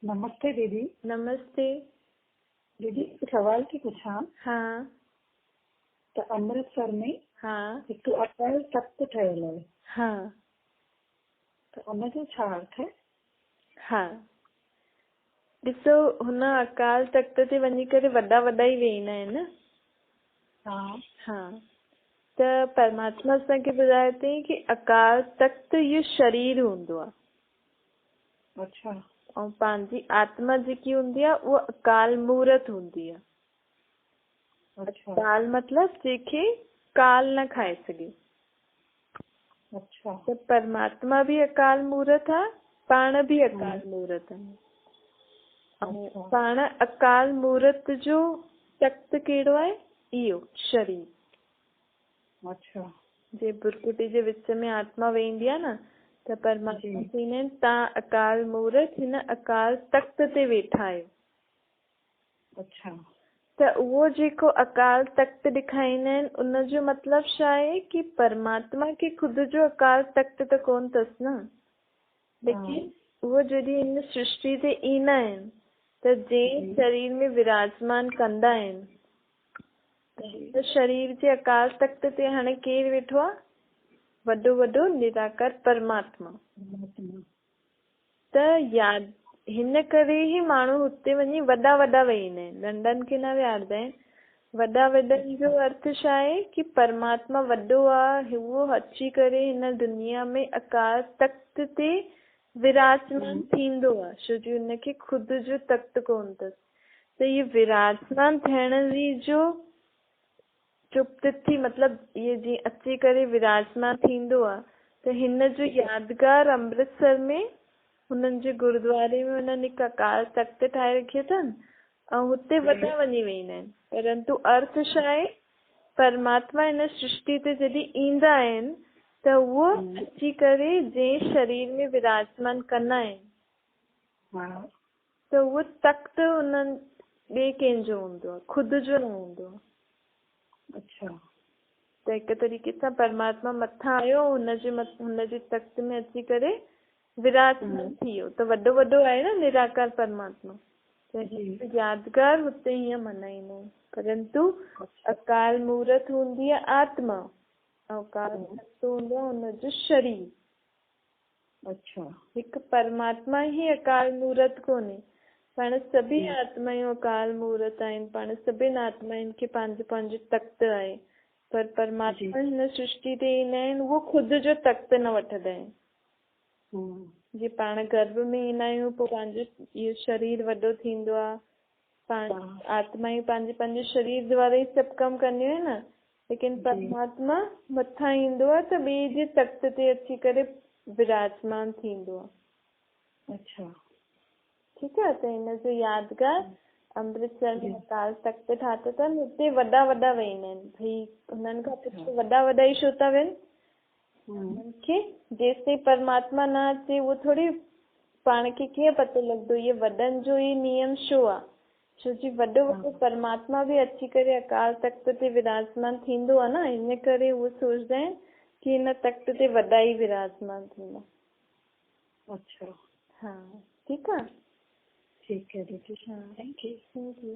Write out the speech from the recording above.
नमस्ते दीदी। नमस्ते। दीदी सवाल थी पुछा हाँ त अमृतसर में हाँ हिकु अकाल तख्त ठहियल आहे हाँ त उनजो छा अर्थ है? हाँ ॾिसो, हुन अकाल तख्त ते वञी करे वॾा वॾा ई वेहींदा आहिनि न। हाँ हाँ, त परमात्मा असांखे ॿुधाए थई कि अकाल तख्त इहो शरीर हूंदो आहे अच्छा ऐं पंहिंजी आत्मा जेकी हूंदी आहे उहा अकाल मूर्त हूंदी आहे। अच्छा अकाल मतलब जंहिंखे काल न खाए सघे। अच्छा त परमात्मा भी अकाल मूर्त आहे, पाण भी अकाल मूर्त आहे। अच्छा पाण अकाल मूर्त जो तख्त कहिड़ो आहे? इहो शरीर। अच्छा जे बुरकुटी जे विच में आत्मा वेंदी आहे न, त परमात्मा चवंदा आहिनि तव्हां अकाल मूर्त हिन अकाल तख्त ते वेठा आहियो। अच्छा त उहो जेको अकाल तख्त ॾेखारींदा आहिनि उनजो मतिलबु छा आहे कि परमात्मा खे ख़ुदि जो अकाल तख्त त कोन अथसि न, लेकिन उहो जॾहिं हिन सृष्टि ते ईंदा आहिनि त जंहिं शरीर में विराजमान कंदा आहिनि, त शरीर जे अकाल तख्त ते हाणे केरु वेठो आहे? वॾो वॾो निराकार परमात्मा। त याद हिन करे ई माण्हू हुते वञी वॾा वॾा वेहींदा आहिनि, नंढनि खे न विहारंदा आहिनि। वॾा वॾनि जो अर्थ छा आहे कि परमात्मा वॾो आहे, उहो अची करे हिन दुनिया में अकाल तख्त ते विराजमान थींदो आहे, छो जो हुनखे ख़ुदि जो तख्त कोन अथसि। त इहे विराजमान थियण जी जो तिथि मतिलबु इहे जीअं अची करे विराजमान थींदो आहे, त हिन जो यादगार अमृतसर में हुननि जे गुरुद्वारे में हुननि हिकु अकाल तख्त ठाहे रखियो अथनि ऐं हुते वॾा वञी वेहींदा आहिनि। परंतु अर्थ छा आहे? परमात्मा हिन सृष्टि ते जॾहिं ईंदा आहिनि त उहो अची करे जंहिं शरीर में विराजमान कंदा आहिनि त उहो तख्त हुननि ॿिए कंहिंजो हूंदो आहे, ख़ुदि जो न हूंदो आहे। अच्छा त हिकु तरीक़े सां परमात्मा मथां आयो, हुनजे तख्त में अची करे विराजमान थी वियो। त वॾो वॾो आहे न निराकार परमात्मा, त यादगार हुते हीअं मल्हाईंदा आहिनि। परंतु अकाल मूर्त हूंदी आहे आत्मा ऐं अकाल तख्त हूंदो आहे हुनजो शरीर। अच्छा हिकु परमात्मा ई अकाल मूर्त कोन्हे, पाण सभी आत्मायूं अकाल मूर्त आहिनि। पाण सभिनि आत्माउनि खे पंहिंजो पंहिंजो तख्त आहे, पर परमात्मा हिन सृष्टि ते ईंदा आहिनि, उहो ख़ुदि जो तख्त न वठंदा आहिनि। जीअं पाण गर्भ में ईंदा आहियूं पोइ पंहिंजो इहो शरीर वॾो थींदो आहे, पाण आत्मायूं पंहिंजे पंहिंजे शरीर द्वारा ई सभु कमु कंदियूं आहिनि न, लेकिन परमात्मा मथां ईंदो आहे त ॿिए जे तख्त ते अची करे विराजमान थींदो आहे। अच्छा ठीकु आहे। त हिनजो यादगार अमृतसर में अकाल तख्त ठातो अथनि, हुते वॾा वॾा वेहींदा आहिनि। भई हुननि खां पुछो वॾा वॾा ई छो था वेहनि? हुननि खे जेसि ताईं परमात्मा न अचे उहो थोरी पाण खे कीअं पतो लॻंदो इहे वॾनि जो ई नियम छो आहे? छो जी वॾो वॾो परमात्मा बि अची करे अकाल तख्त ते विराजमान थींदो आहे न, इन करे उहे सोचदा आहिनि कि हिन तख्त ते वॾा ई विराजमान थींदा। अच्छा हाँ ठीकु आहे। ठीक है दीदी, हाँ थैंक यू। Thank you.